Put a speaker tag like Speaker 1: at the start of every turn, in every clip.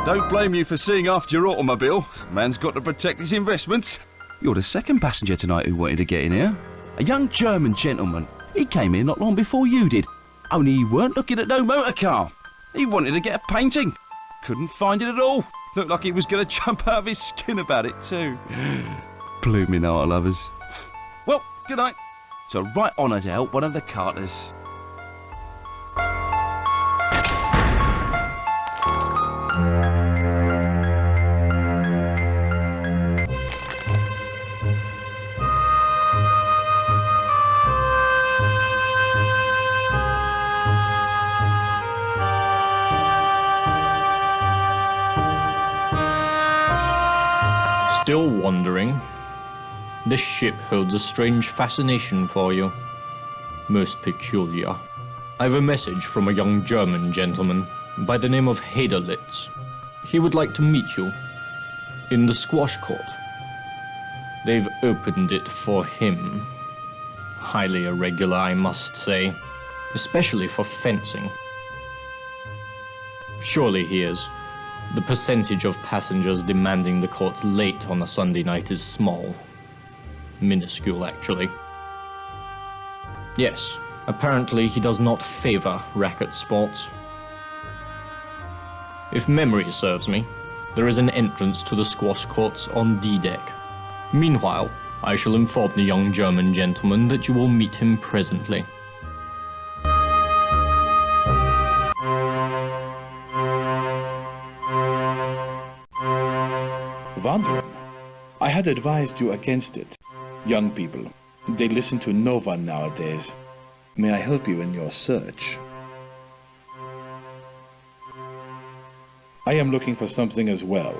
Speaker 1: Don't blame you for seeing after your automobile. Man's got to protect his investments. You're the second passenger tonight who wanted to get in here. A young German gentleman. He came in not long before you did. Only he weren't looking at no motor car. He wanted to get a painting. Couldn't find it at all. Looked like he was going to jump out of his skin about it too. Blooming art lovers. Well, good night. It's a right honour to help one of the Carters.
Speaker 2: Still wondering? This ship holds a strange fascination for you. Most peculiar. I've a message from a young German gentleman by the name of Haderlitz. He would like to meet you in the squash court. They've opened it for him. Highly irregular, I must say, especially for fencing. Surely he is. The percentage of passengers demanding the courts late on a Sunday night is small. Minuscule, actually. Yes, apparently he does not favor racket sports. If memory serves me, there is an entrance to the squash courts on D-deck. Meanwhile, I shall inform the young German gentleman that you will meet him presently.
Speaker 3: Wandering. I had advised you against it. Young people, they listen to no one nowadays. May I help you in your search? I am looking for something as well.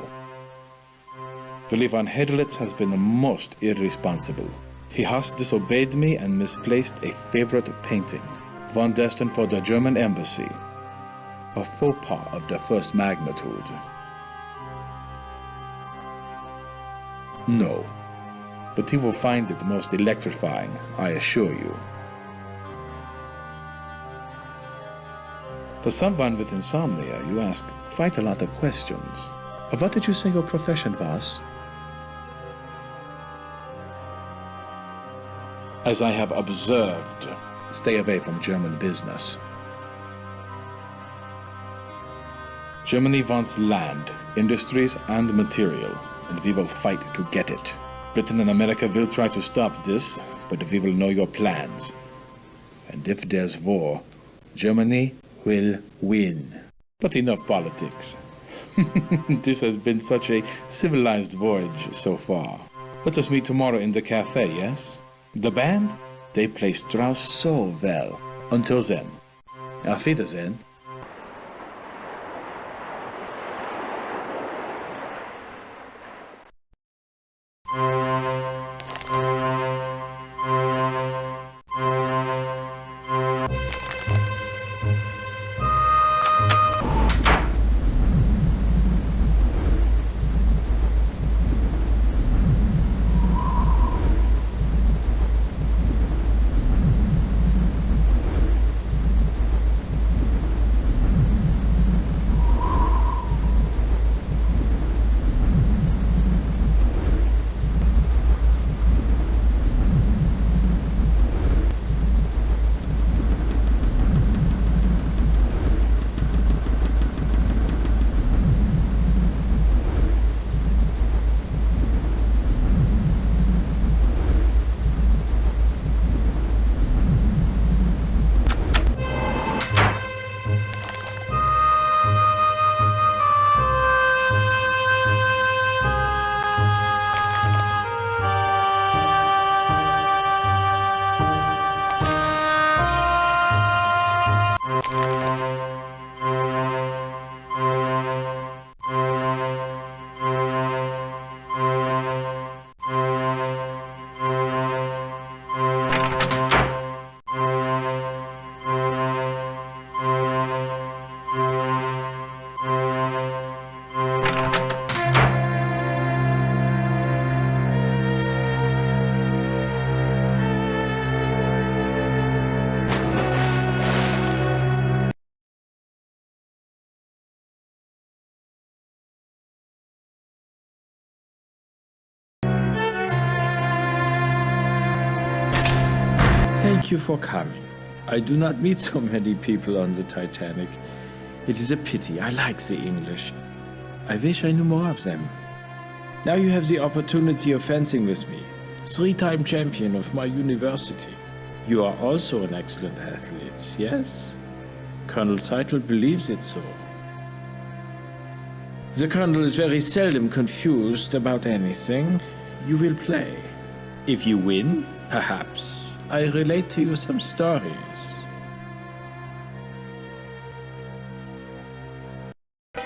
Speaker 3: Willi von Hedelitz has been most irresponsible. He has disobeyed me and misplaced a favorite painting, one destined for the German embassy. A faux pas of the first magnitude. No, but he will find it most electrifying, I assure you. For someone with insomnia, you ask quite a lot of questions. What did you say your profession was? As I have observed, stay away from German business. Germany wants land, industries, and material, and we will fight to get it. Britain and America will try to stop this, but we will know your plans. And if there's war, Germany will win. But enough politics. This has been such a civilized voyage so far. Let us meet tomorrow in the cafe, yes? The band? They play Strauss so well. Until then. Auf Wiedersehen.
Speaker 4: you for coming. I do not meet so many people on the Titanic. It is a pity. I like the English. I wish I knew more of them. Now you have the opportunity of fencing with me. 3-time champion of my university. You are also an excellent athlete, yes? Colonel Seitel believes it so. The Colonel is very seldom confused about anything. You will play. If you win, perhaps I relate to you some stories.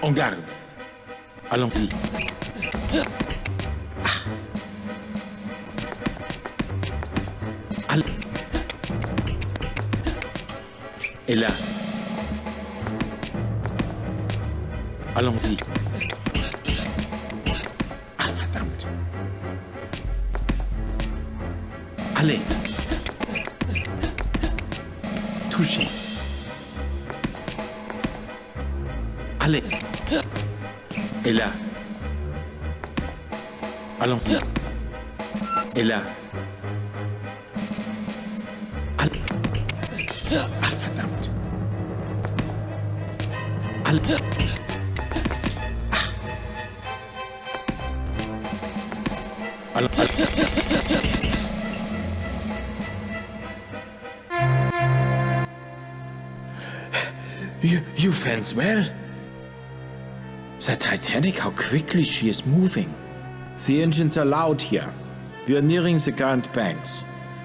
Speaker 4: En garde. Allons-y. Et là. Allons-y. Ah, verdammt. Allez. Touchez. Allez. Et là. Allons-y. Et là. Allez. Ah, verdammt. Allez. Allons. You fence well? The Titanic, how quickly she is moving. The engines are loud here. We are nearing the Grand Banks.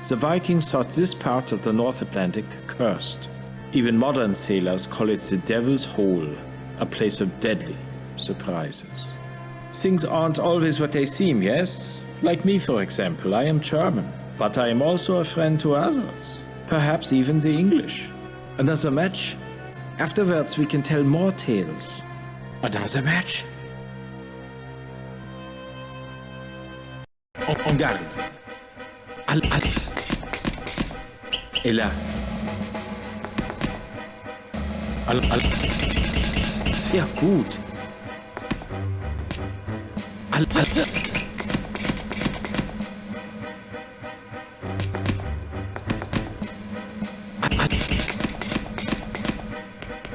Speaker 4: The Vikings thought this part of the North Atlantic cursed. Even modern sailors call it the Devil's Hole, a place of deadly surprises. Things aren't always what they seem, yes? Like me, for example. I am German, but I am also a friend to others. Perhaps even the English. Another match? Afterwards we can tell more tales. Another match? En garde. Et là. Sehr gut.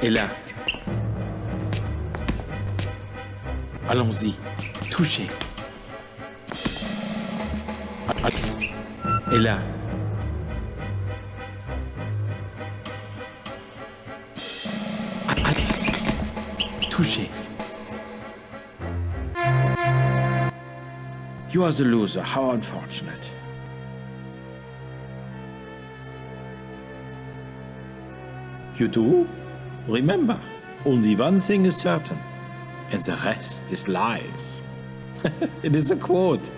Speaker 4: Et là. Allons-y. Touchez. Et là. Touchez. You are the loser. How unfortunate. You do? Remember, only one thing is certain, and the rest is lies. It is a quote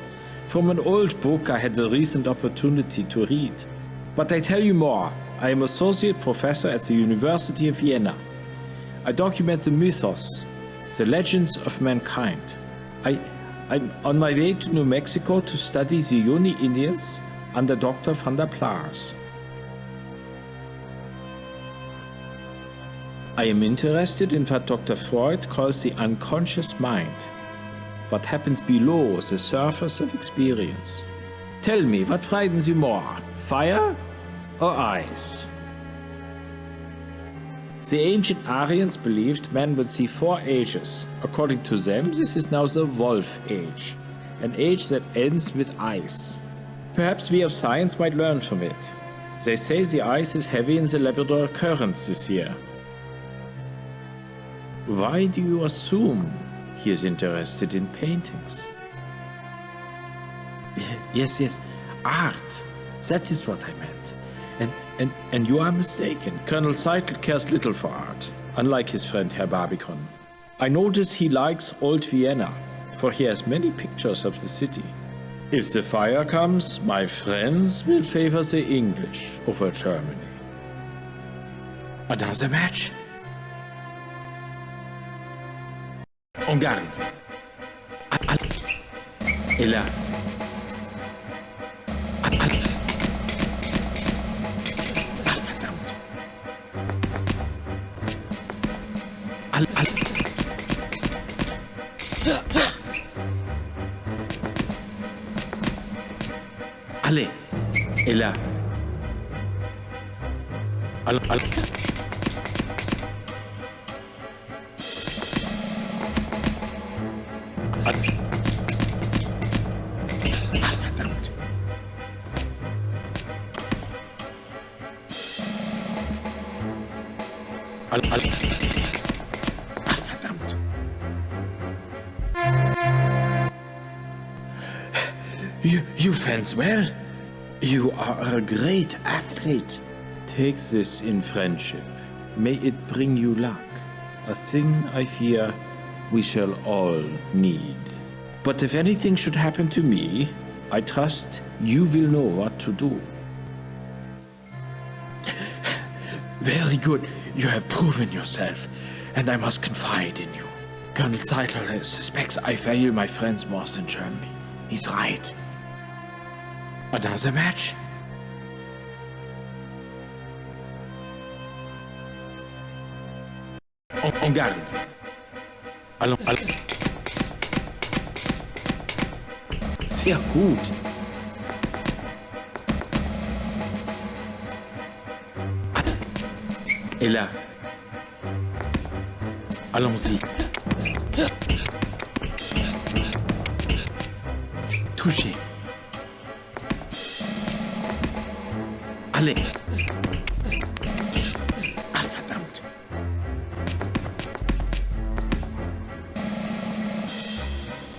Speaker 4: from an old book I had the recent opportunity to read. But I tell you more. I am associate professor at the University of Vienna. I document the mythos, the legends of mankind. I'm on my way to New Mexico to study the Yoni Indians under Dr. van der Plaars. I am interested in what Dr. Freud calls the unconscious mind, what happens below the surface of experience. Tell me, what frightens you more, fire or ice? The ancient Aryans believed man would see 4 ages. According to them, this is now the Wolf Age, an age that ends with ice. Perhaps we of science might learn from it. They say the ice is heavy in the Labrador Current this year. Why do you assume he is interested in paintings? Yes, art. That is what I meant. And you are mistaken. Colonel Seitel cares little for art, unlike his friend Herr Barbicon. I notice he likes old Vienna, for he has many pictures of the city. If the fire comes, my friends will favor the English over Germany. Another match? En garde. Et là. Allez. Et là. Verdammt. Verdammt. You fence well. You are a great athlete. Take this in friendship. May it bring you luck. A thing I fear we shall all need. But if anything should happen to me, I trust you will know what to do. Very good. You have proven yourself, and I must confide in you. Colonel Zeitler suspects I fail my friends more than Germany. He's right. Another match? En garde. Allons. Sehr gut. Et là. Allons-y. Touchez. Allez. Ah, verdammt.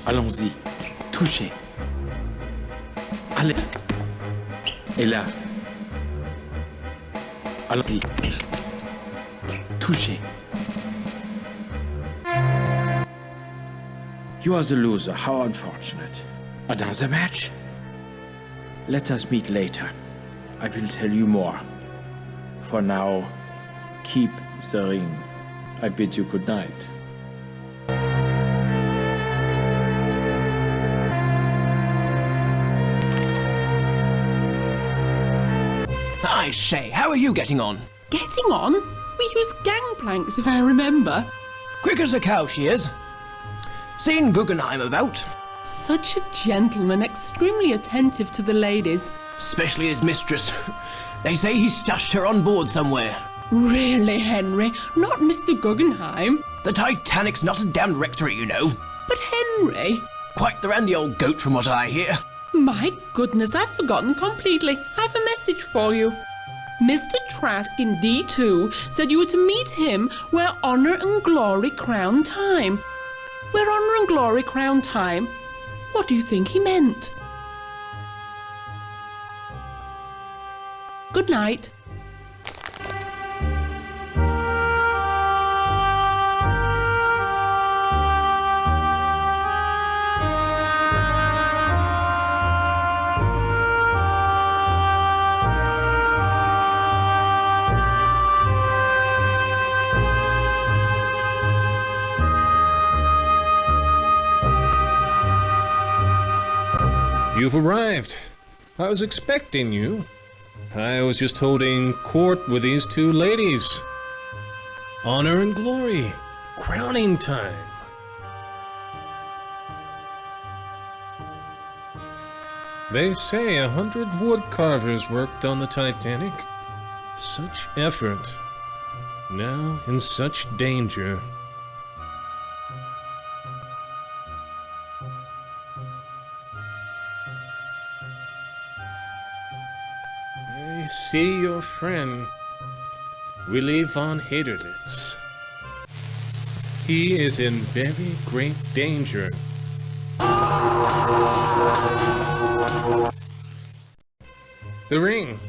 Speaker 4: Allons-y. Touchez. Allez. Et là. Allons-y. Touchez. You are the loser. How unfortunate. Another match? Let us meet later. I will tell you more. For now, keep the ring. I bid you good night.
Speaker 5: I say, how are you getting on?
Speaker 6: Getting on? We use gangplanks, if I remember.
Speaker 5: Quick as a cow, she is. Seen Guggenheim about?
Speaker 6: Such a gentleman, extremely attentive to the ladies.
Speaker 5: Especially his mistress. They say he stashed her on board somewhere.
Speaker 6: Really, Henry? Not Mr. Guggenheim?
Speaker 5: The Titanic's not a damned rectory, you know.
Speaker 6: But Henry?
Speaker 5: Quite the randy old goat from what I hear.
Speaker 6: My goodness, I've forgotten completely. I have a message for you. Mr. Trask in D2 said you were to meet him where honor and glory crown time. Where honor and glory crown time? What do you think he meant? Good night.
Speaker 7: You've arrived. I was expecting you. I was just holding court with these two ladies. Honor and glory. Crowning time. They say 100 wood carvers worked on the Titanic. Such effort. Now in such danger. I see your friend, Willy von Haderlitz. He is in very great danger. The ring.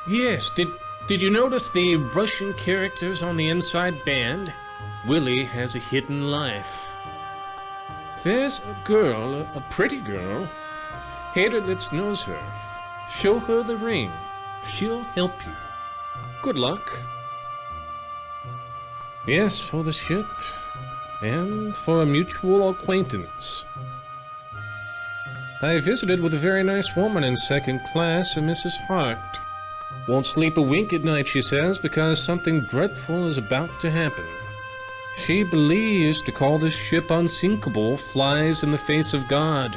Speaker 7: Yes, did you notice the Russian characters on the inside band? Willy has a hidden life. There's a girl, a pretty girl. Haderlitz knows her. Show her the ring. She'll help you. Good luck. Yes, for the ship. And for a mutual acquaintance. I visited with a very nice woman in second class, a Mrs. Hart. Won't sleep a wink at night, she says, because something dreadful is about to happen. She believes to call this ship unsinkable flies in the face of God.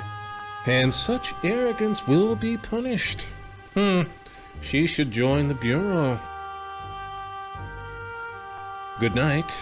Speaker 7: And such arrogance will be punished. She should join the Bureau. Good night.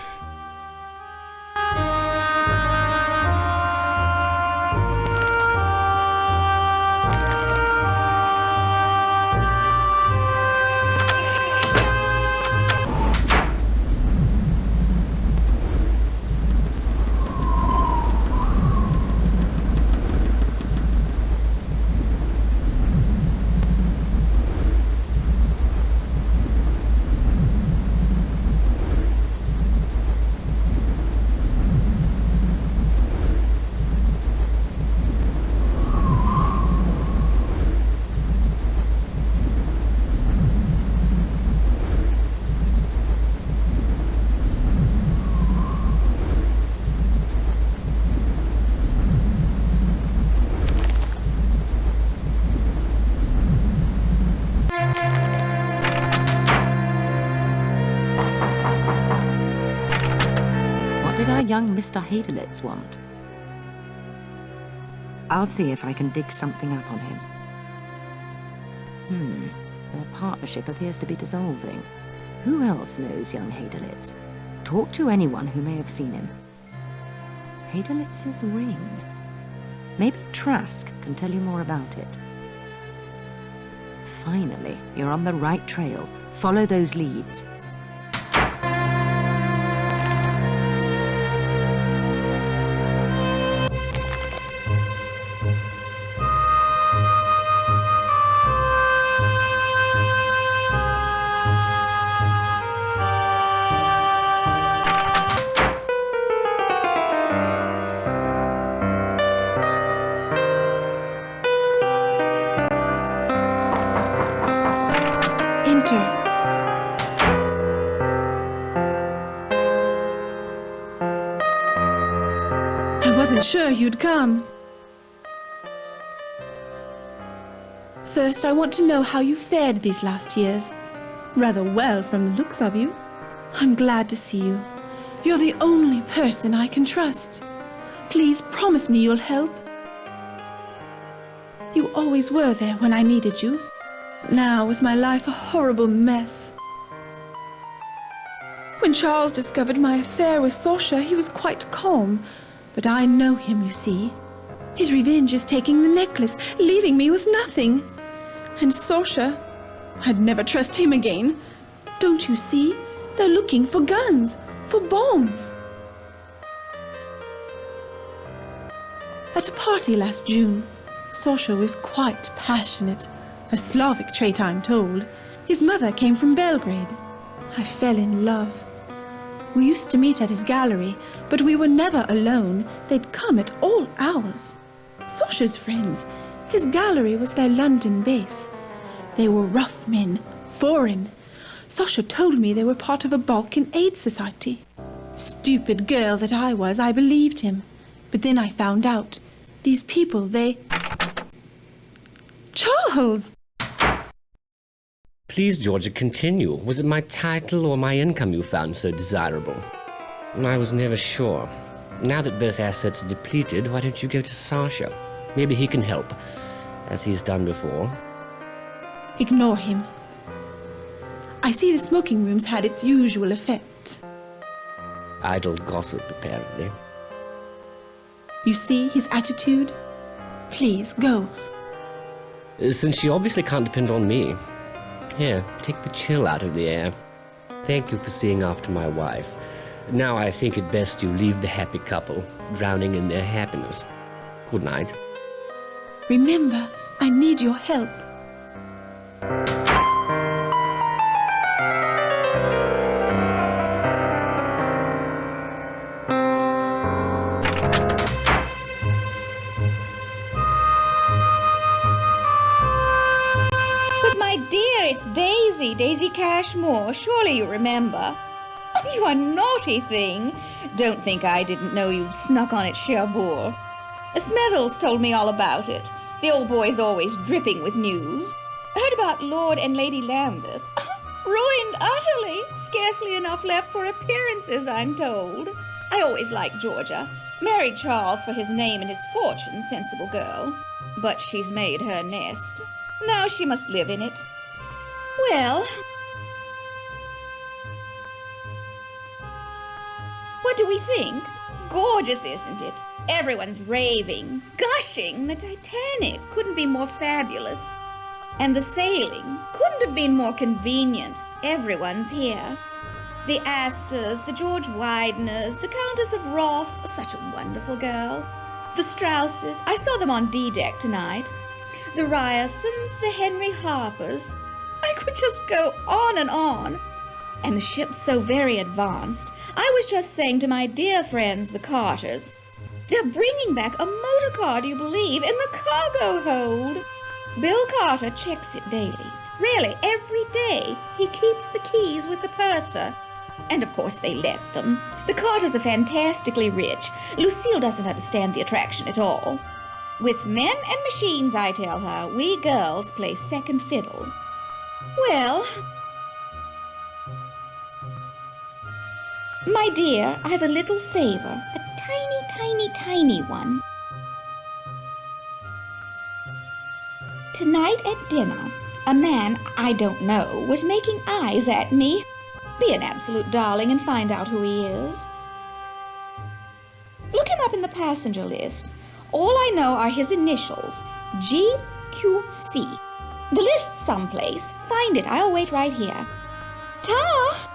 Speaker 8: What did our young Mr. Hadelitz want? I'll see if I can dig something up on him. Their partnership appears to be dissolving. Who else knows young Hadelitz? Talk to anyone who may have seen him. Hadelitz's ring. Maybe Trask can tell you more about it. Finally, you're on the right trail. Follow those leads.
Speaker 6: Enter. I wasn't sure you'd come. First, I want to know how you fared these last years. Rather well from the looks of you. I'm glad to see you. You're the only person I can trust. Please promise me you'll help. You always were there when I needed you. Now, with my life a horrible mess. When Charles discovered my affair with Sasha, he was quite calm. But I know him, you see. His revenge is taking the necklace, leaving me with nothing. And Sasha, I'd never trust him again. Don't you see? They're looking for guns, for bombs. At a party last June, Sasha was quite passionate. A Slavic trait, I'm told. His mother came from Belgrade. I fell in love. We used to meet at his gallery, but we were never alone. They'd come at all hours. Sasha's friends. His gallery was their London base. They were rough men, foreign. Sasha told me they were part of a Balkan aid society. Stupid girl that I was, I believed him. But then I found out. These people, they... Charles!
Speaker 5: Please, Georgia, continue. Was it my title or my income you found so desirable? I was never sure. Now that both assets are depleted, why don't you go to Sasha? Maybe he can help, as he's done before.
Speaker 6: Ignore him. I see the smoking room's had its usual effect.
Speaker 5: Idle gossip, apparently.
Speaker 6: You see his attitude? Please, go.
Speaker 5: Since she obviously can't depend on me. Here, take the chill out of the air. Thank you for seeing after my wife. Now I think it best you leave the happy couple, drowning in their happiness. Good night.
Speaker 6: Remember, I need your help.
Speaker 9: But my dear, it's Daisy Cashmore. Surely you remember. Oh, you unaughty thing. Don't think I didn't know you'd snuck on at Cherbourg. Smethels told me all about it. The old boy's always dripping with news. Heard about Lord and Lady Lambeth. Ruined utterly. Scarcely enough left for appearances, I'm told. I always liked Georgia. Married Charles for his name and his fortune, sensible girl. But she's made her nest. Now she must live in it. Well... What do we think? Gorgeous, isn't it? Everyone's raving, gushing. The Titanic couldn't be more fabulous. And the sailing couldn't have been more convenient. Everyone's here. The Astors, the George Wideners, the Countess of Roth, such a wonderful girl. The Strausses, I saw them on D-deck tonight. The Ryersons, the Henry Harpers. I could just go on and on. And the ship's so very advanced. I was just saying to my dear friends, the Carters, they're bringing back a motor car, do you believe, in the cargo hold. Bill Carter checks it daily. Really, every day. He keeps the keys with the purser. And of course they let them. The Carters are fantastically rich. Lucille doesn't understand the attraction at all. With men and machines, I tell her, we girls play second fiddle. Well, my dear, I have a little favor. A tiny, tiny, tiny one. Tonight at dinner, a man I don't know was making eyes at me. Be an absolute darling and find out who he is. Look him up in the passenger list. All I know are his initials, GQC. The list's someplace. Find it. I'll wait right here. Ta!